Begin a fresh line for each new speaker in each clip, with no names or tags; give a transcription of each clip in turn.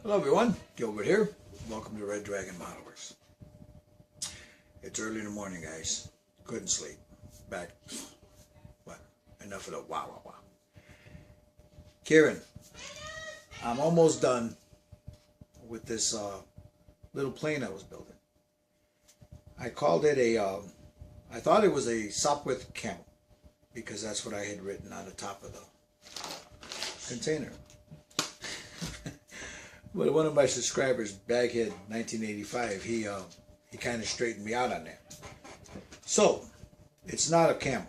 Hello everyone, Gilbert here. Welcome to Red Dragon Model Works. It's early in the morning, guys. Couldn't sleep. Back. What? Enough of the wow. Cieran, I'm almost done with this little plane I was building. I called it I thought it was a Sopwith camel because that's what I had written on the top of the container. But one of my subscribers, Baghead 1985, he kind of straightened me out on that. So, it's not a camel.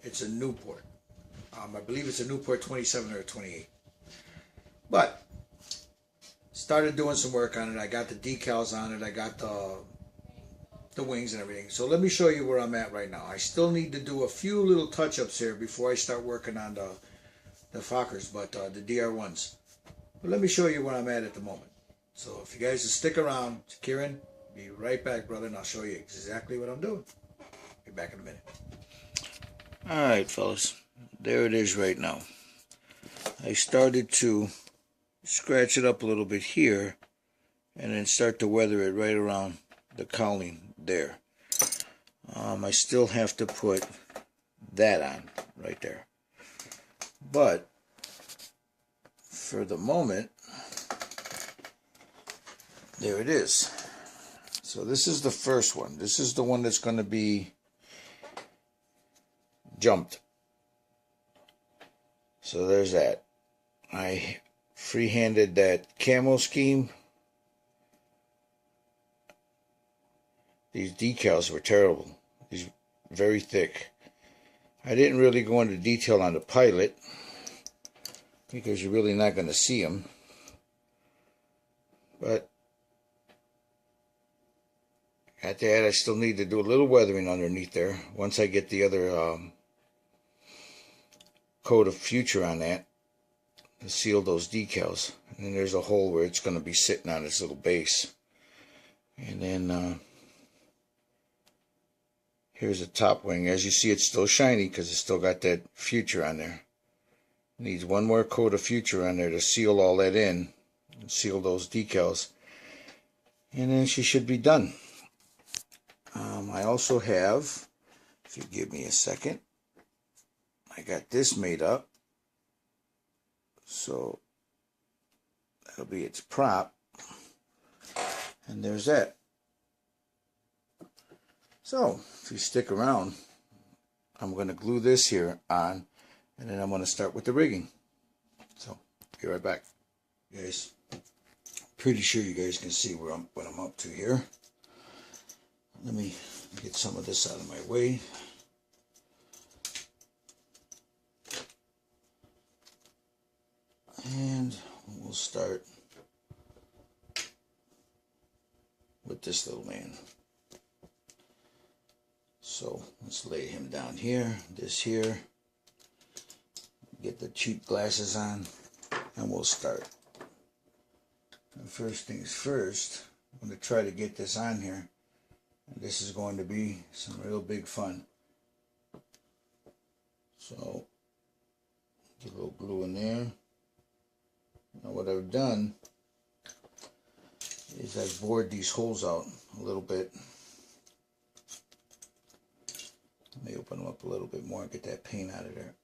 It's a Newport. I believe it's a Newport 27 or a 28. But, started doing some work on it. I got the decals on it. I got the wings and everything. So let me show you where I'm at right now. I still need to do a few little touch-ups here before I start working on the Fokkers, but the DR1s. But let me show you where I'm at the moment. So if you guys will stick around, Cieran, be right back, brother, and I'll show you exactly what I'm doing. Be back in a minute. Alright, fellas. There it is right now. I started to scratch it up a little bit here and then start to weather it right around the cowling there. I still have to put that on right there. But for the moment, there it is. So this is the first one. This is the one that's going to be jumped. So there's that. I freehanded that camo scheme. These decals were terrible. These very thick. I didn't really go into detail on the pilot because you're really not going to see them. But at that, I still need to do a little weathering underneath there. Once I get the other coat of future on that to seal those decals. And then there's a hole where it's going to be sitting on its little base. And then here's the top wing. As you see, it's still shiny because it's still got that future on there. Needs one more coat of future on there to seal all that in and seal those decals, and then she should be done. I also have, if you give me a second, I got this made up, so that'll be its prop, and there's that. So if you stick around, I'm going to glue this here on, and then I'm going to start with the rigging. So, be right back. Guys, pretty sure you guys can see what I'm up to here. Let me get some of this out of my way. And we'll start with this little man. So, let's lay him down here, this here. Get the cheap glasses on, and we'll start. And first things first, I'm going to try to get this on here. And this is going to be some real big fun. So, get a little glue in there. Now what I've done is I've bored these holes out a little bit. Let me open them up a little bit more and get that paint out of there.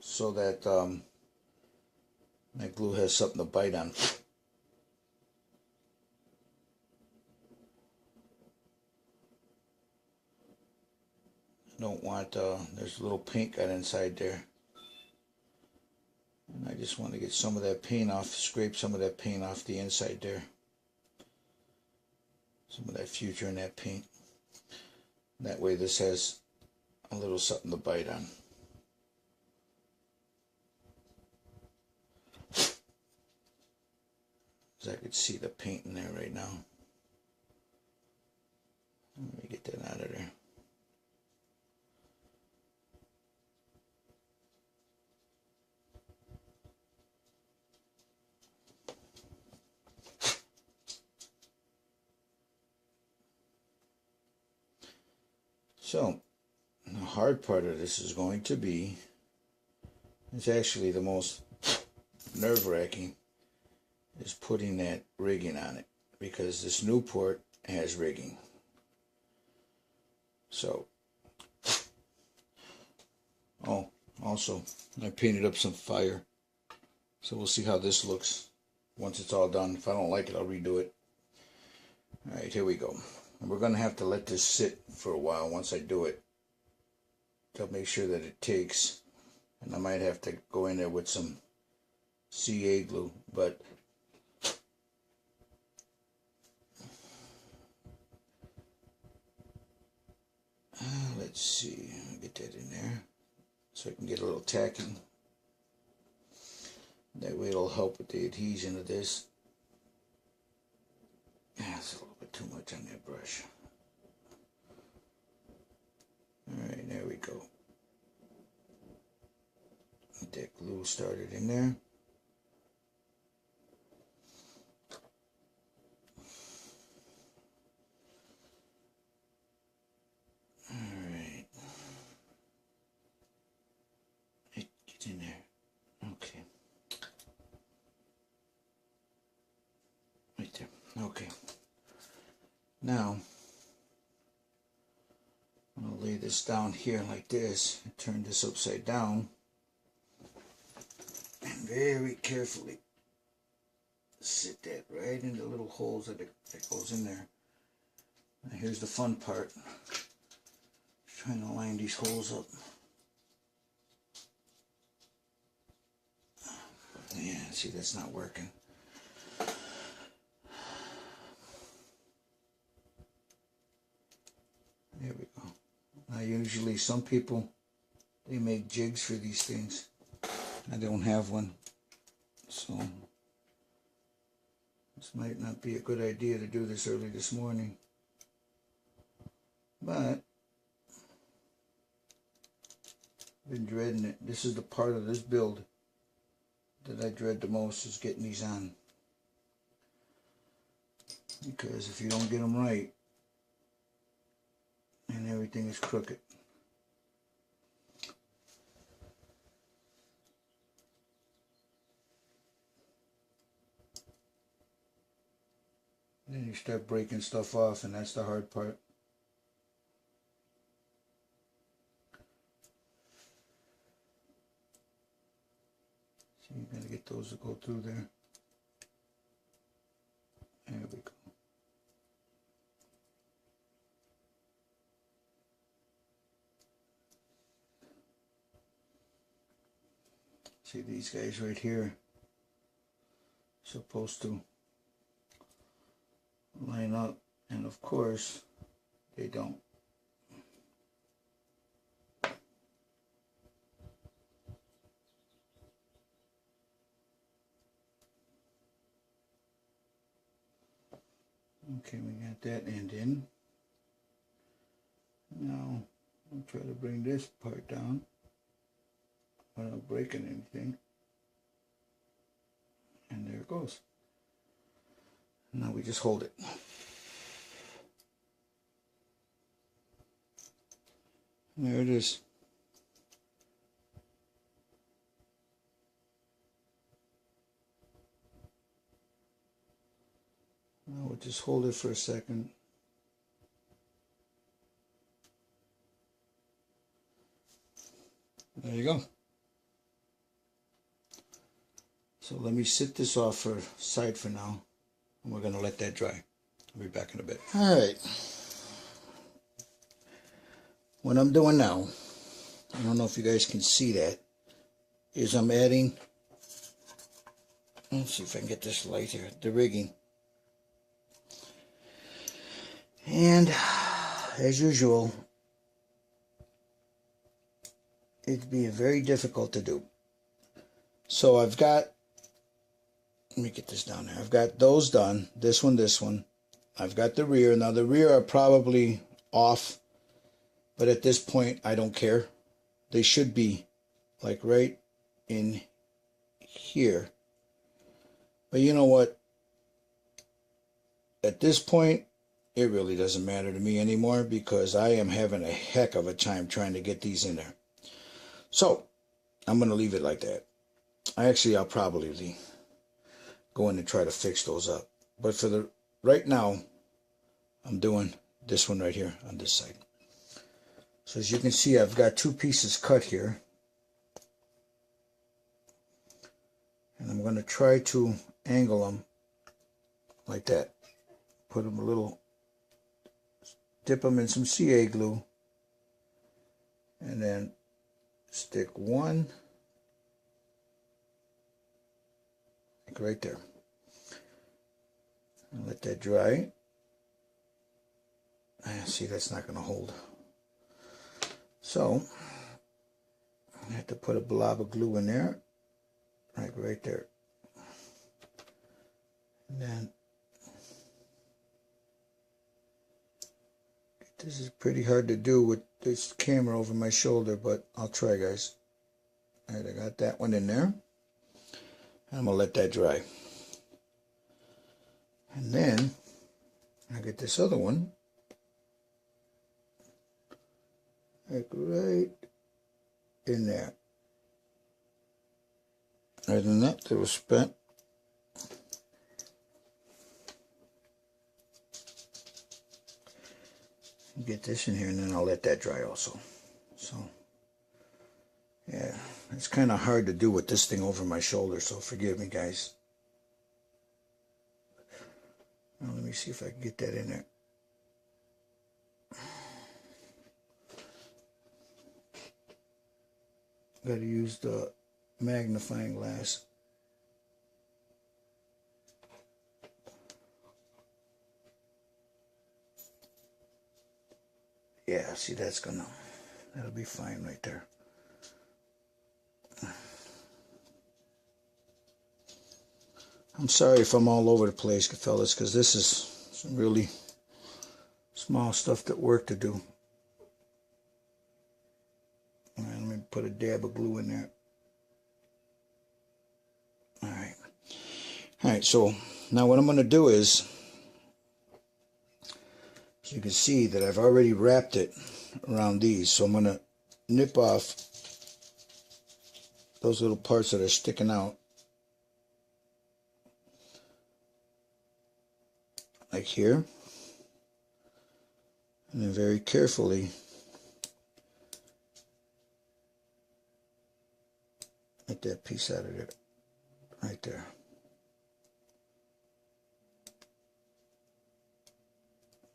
So that that glue has something to bite on. I don't want, there's a little paint got inside there. And I just want to get some of that paint off, scrape some of that paint off the inside there. Some of that future in that paint. That way this has a little something to bite on. I could see the paint in there right now. Let me get that out of there. So, the hard part of this is going to be, it's actually the most nerve-wracking is putting that rigging on it, because this Newport has rigging. So, oh, also, I painted up some fire. So we'll see how this looks once it's all done. If I don't like it, I'll redo it. Alright, here we go. And we're going to have to let this sit for a while once I do it, to make sure that it takes. And I might have to go in there with some CA glue, but let's see, get that in there so I can get a little tacking. That way it'll help with the adhesion of this. Yeah, it's a little bit too much on that brush. Alright, there we go. Get that glue started in there. Alright. Get in there. Okay. Right there. Okay. Now, I'm going to lay this down here like this and turn this upside down. And very carefully sit that right in the little holes that goes in there. Now here's the fun part. Trying to line these holes up. Yeah, see, that's not working. There we go. Now usually some people, they make jigs for these things. I don't have one, so this might not be a good idea to do this early this morning, but I've been dreading it. This is the part of this build that I dread the most, is getting these on, because if you don't get them right, and everything is crooked. Then you start breaking stuff off, and that's the hard part. So you gotta get those to go through there. There we go. See, these guys right here supposed to line up, and of course they don't. Okay, we got that end in. Now I'll try to bring this part down without breaking anything. And there it goes. Now we just hold it. There it is. Now we'll just hold it for a second. There you go. So let me sit this off for side for now, and we're going to let that dry. I'll be back in a bit. Alright. What I'm doing now, I don't know if you guys can see that, is I'm adding, let's see if I can get this light here, the rigging. And as usual, it'd be very difficult to do. So I've got, let me get this down there. I've got those done. This one. I've got the rear. Now the rear are probably off, but at this point I don't care. They should be like right in here. But you know what? At this point, it really doesn't matter to me anymore, because I am having a heck of a time trying to get these in there. So I'm going to leave it like that. I'll probably go in and try to fix those up. But for the right now, I'm doing this one right here on this side. So as you can see, I've got two pieces cut here. And I'm going to try to angle them like that. Put them a little, dip them in some CA glue. And then stick one like right there. And let that dry. See, that's not going to hold. So I have to put a blob of glue in there, like right there. And then this is pretty hard to do with this camera over my shoulder, but I'll try, guys. All right, I got that one in there. And I'm going to let that dry. And then I get this other one, like right in there. Right in that little spot. Get this in here, and then I'll let that dry also. So yeah, it's kind of hard to do with this thing over my shoulder, so forgive me, guys. Now let me see if I can get that in there. Got to use the magnifying glass. Yeah, see, that'll be fine right there. I'm sorry if I'm all over the place, fellas, because this is some really small stuff that work to do. All right, let me put a dab of glue in there. All right, so now what I'm going to do is, as you can see that I've already wrapped it around these, so I'm going to nip off those little parts that are sticking out, like here, and then very carefully get that piece out of there, right there.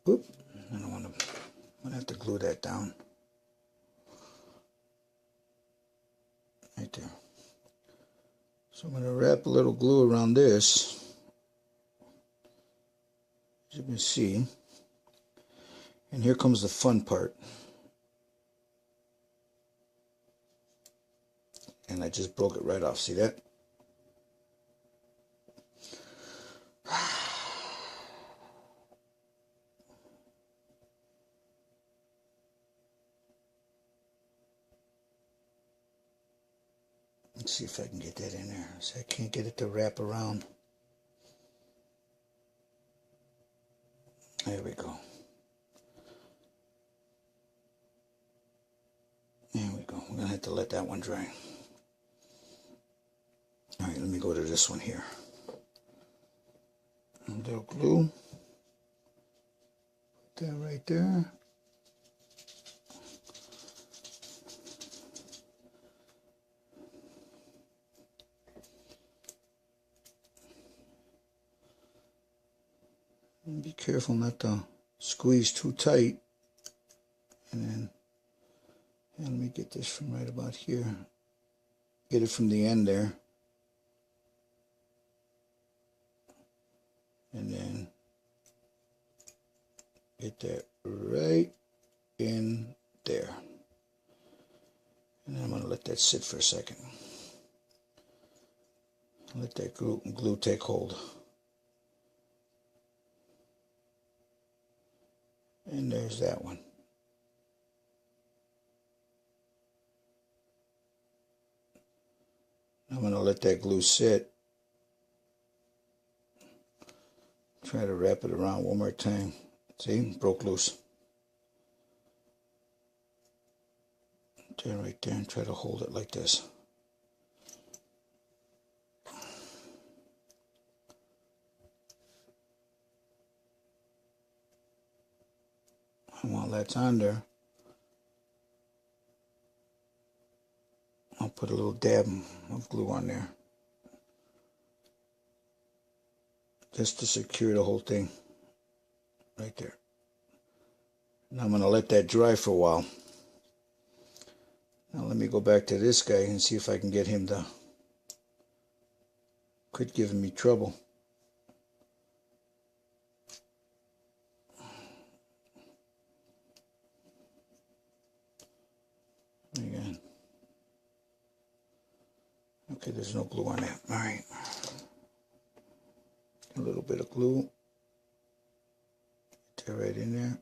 Oop, I don't want to, I'm going to have to glue that down. Right there. So I'm going to wrap a little glue around this, as you can see. And here comes the fun part. And I just broke it right off. See that? Let's see if I can get that in there. See, I can't get it to wrap around. There we go. There we go. We're going to have to let that one dry. All right, let me go to this one here. A little glue. Put that right there. And be careful not to squeeze too tight. And then, let me get this from right about here. Get it from the end there. And then get that right in there. And then I'm going to let that sit for a second. Let that glue take hold. And there's that one. I'm going to let that glue sit. Try to wrap it around one more time. See, broke loose. There, right there, and try to hold it like this. And while that's on there, I'll put a little dab of glue on there, just to secure the whole thing right there. Now I'm going to let that dry for a while. Now let me go back to this guy and see if I can get him to quit giving me trouble. Again. Okay, there's no glue on that. All right. A little bit of glue. Get that right in there.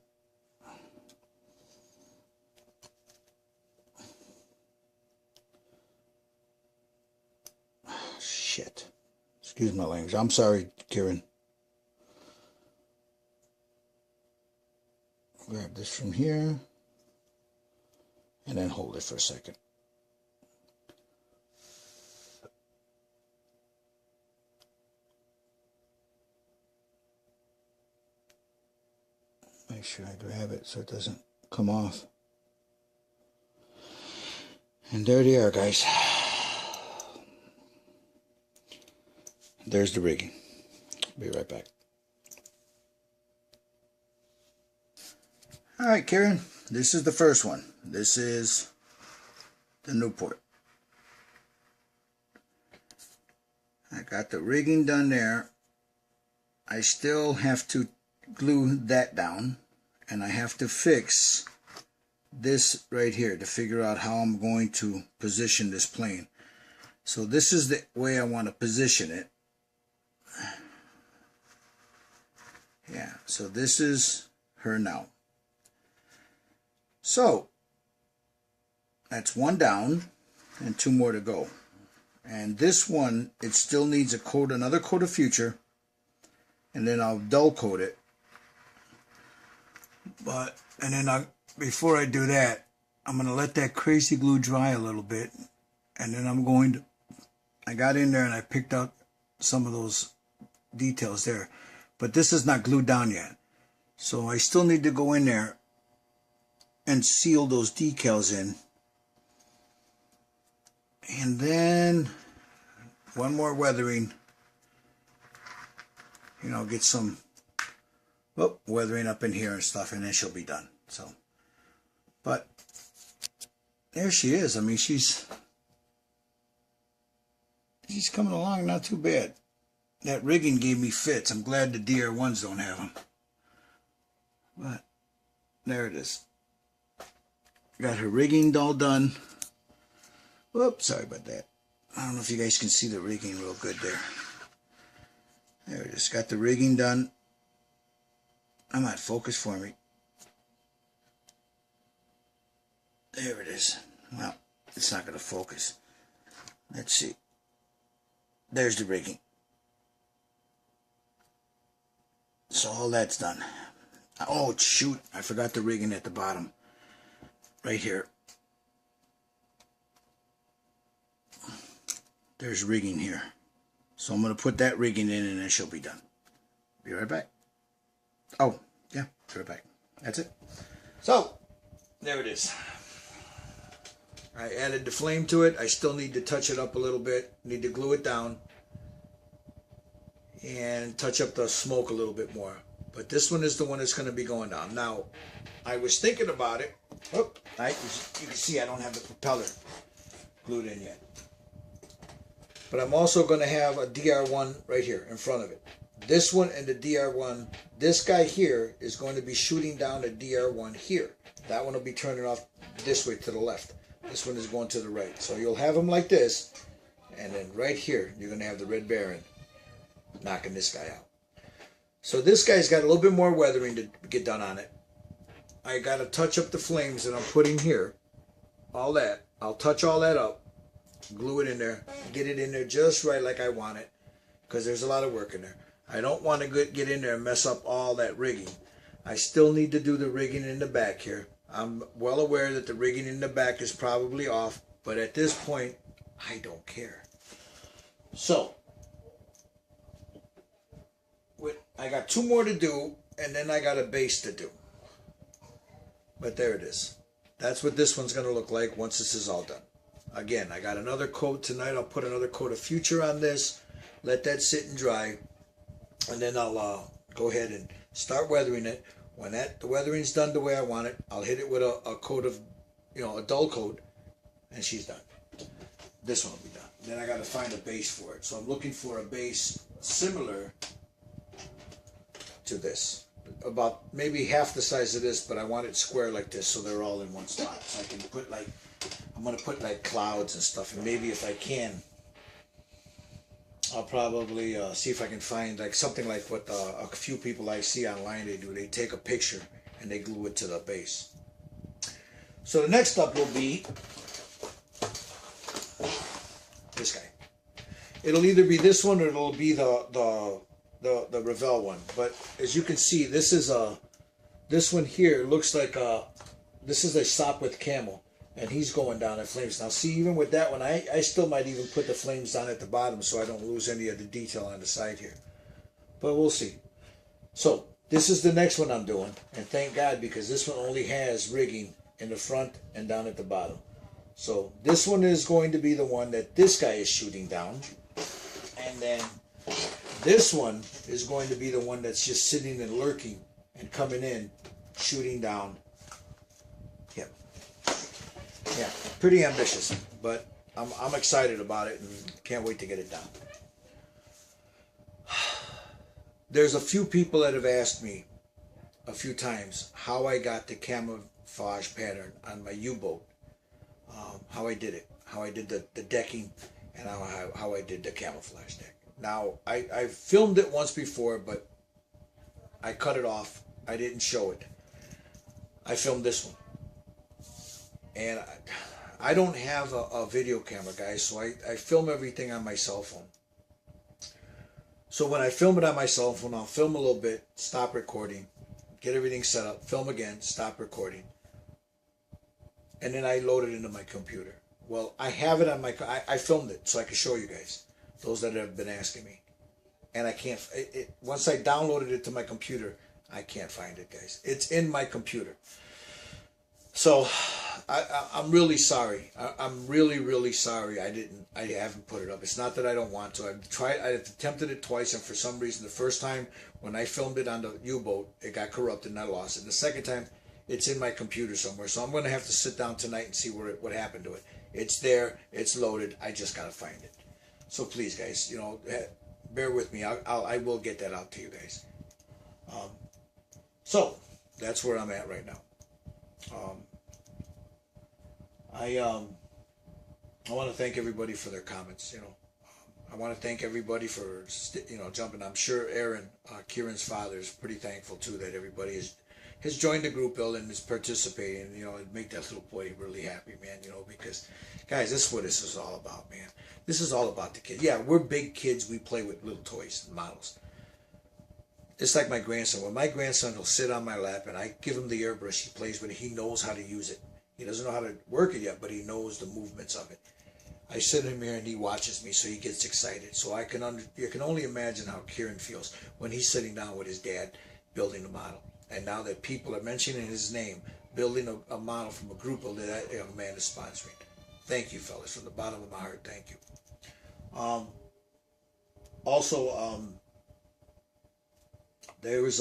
Shit. Excuse my language. I'm sorry, Cieran. Grab this from here and then hold it for a second. Make sure I grab it so it doesn't come off. And there they are, guys. There's the rigging. Be right back. Alright, Cieran, this is the first one. This is the Newport. I got the rigging done there. I still have to glue that down, and I have to fix this right here to figure out how I'm going to position this plane. So this is the way I want to position it. Yeah, so this is her now. So that's one down and two more to go. And this one, it still needs a coat, another coat of Future, and then I'll dull coat it. But and then before I do that, I'm gonna let that crazy glue dry a little bit, and then I'm going to. I got in there and I picked out some of those details there, but this is not glued down yet, so I still need to go in there and seal those decals in, and then one more weathering, you know, get some weathering up in here and stuff, and then she'll be done. So, but there she is. I mean, she's coming along not too bad. That rigging gave me fits. I'm glad the DR1s don't have them. But there it is. Got her rigging all done. Whoops, sorry about that. I don't know if you guys can see the rigging real good there. There it is. Got the rigging done. I'm not focused for me. There it is. Well, it's not going to focus. Let's see. There's the rigging. So all that's done. Oh, shoot. I forgot the rigging at the bottom. Right here. There's rigging here. So I'm going to put that rigging in and then she'll be done. Be right back. Oh, yeah. Be right back. That's it. So, there it is. I added the flame to it. I still need to touch it up a little bit. Need to glue it down. And touch up the smoke a little bit more. But this one is the one that's going to be going down. Now, I was thinking about it. Oh, you can see I don't have the propeller glued in yet. But I'm also going to have a DR1 right here in front of it. This one and the DR1, this guy here is going to be shooting down the DR1 here. That one will be turning off this way to the left. This one is going to the right. So you'll have them like this. And then right here, you're going to have the Red Baron knocking this guy out. So this guy's got a little bit more weathering to get done on it. I got to touch up the flames that I'm putting here. All that. I'll touch all that up. Glue it in there. Get it in there just right like I want it. Because there's a lot of work in there. I don't want to get in there and mess up all that rigging. I still need to do the rigging in the back here. I'm well aware that the rigging in the back is probably off. But at this point, I don't care. So, I got two more to do, and then I got a base to do. But there it is. That's what this one's going to look like once this is all done. Again, I got another coat tonight. I'll put another coat of Future on this. Let that sit and dry. And then I'll go ahead and start weathering it. When the weathering's done the way I want it, I'll hit it with a coat of, a dull coat, and she's done. This one will be done. Then I got to find a base for it. So I'm looking for a base similar to this. About maybe half the size of this, but I want it square like this so they're all in one spot. So I can put I'm going to put clouds and stuff. And maybe if I can, I'll probably see if I can find something like what a few people I see online they do. They take a picture and they glue it to the base. So the next up will be this guy. It'll either be this one or it'll be the Revell one. But as you can see, this one here looks like this is a sock with camel, and he's going down in flames. Now see, even with that one, I still might even put the flames down at the bottom so I don't lose any of the detail on the side here. But we'll see. So this is the next one I'm doing, and thank God, because this one only has rigging in the front and down at the bottom. So this one is going to be the one that this guy is shooting down, and then this one is going to be the one that's just sitting and lurking and coming in, shooting down. Yep. Yeah, pretty ambitious, but I'm excited about it and can't wait to get it done. There's a few people that have asked me a few times how I got the camouflage pattern on my U-boat, how I did it, how I did the decking, and how I did the camouflage deck. Now, I filmed it once before, but I cut it off. I didn't show it. I filmed this one. And I don't have a video camera, guys, so I film everything on my cell phone. So when I film it on my cell phone, I'll film a little bit, stop recording, get everything set up, film again, stop recording, and then I load it into my computer. Well, I have it on my, I filmed it so I can show you guys, those that have been asking me. And I can't, once I downloaded it to my computer, I can't find it, guys. It's in my computer. So I'm really sorry. I'm really, really sorry I haven't put it up. It's not that I don't want to. I've attempted it twice, and for some reason, the first time when I filmed it on the U-boat, it got corrupted and I lost it. And the second time, it's in my computer somewhere. So I'm going to have to sit down tonight and see what happened to it. It's there. It's loaded. I just got to find it. So please, guys, bear with me. I will get that out to you guys. So that's where I'm at right now. I want to thank everybody for their comments. I want to thank everybody for jumping. I'm sure Aaron, Cieran's father, is pretty thankful too that everybody has joined the group bill and is participating. It make that little boy really happy, man. Because guys, this is what this is all about, man. This is all about the kids. Yeah, we're big kids. We play with little toys and models. It's like my grandson. When my grandson will sit on my lap and I give him the airbrush, he plays with it. He knows how to use it. He doesn't know how to work it yet, but he knows the movements of it. I sit him here and he watches me, so he gets excited. So you can only imagine how Cieran feels when he's sitting down with his dad building a model. And now that people are mentioning his name, building a model from a group that that young man is sponsoring. Thank you, fellas, from the bottom of my heart. Thank you. There was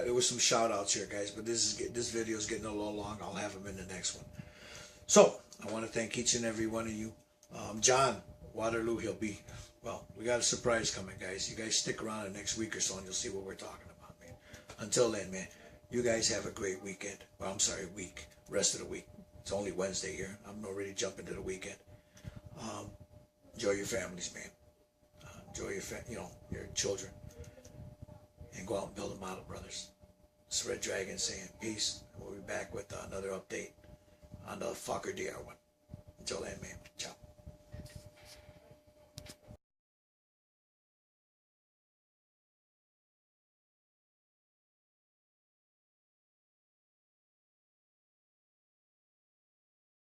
there was some shout outs here, guys, but this video is getting a little long. I'll have them in the next one. So I want to thank each and every one of you. John Waterloo, we got a surprise coming, guys. You guys stick around the next week or so and you'll see what we're talking about, man. Until then, man, you guys have a great weekend. Well, I'm sorry, rest of the week. It's only Wednesday here. I'm already jumping to the weekend. Enjoy your families, man. Enjoy your children. And go out and build a model, brothers. It's Red Dragon saying peace. We'll be back with another update on the Fokker DR1. Until then, man.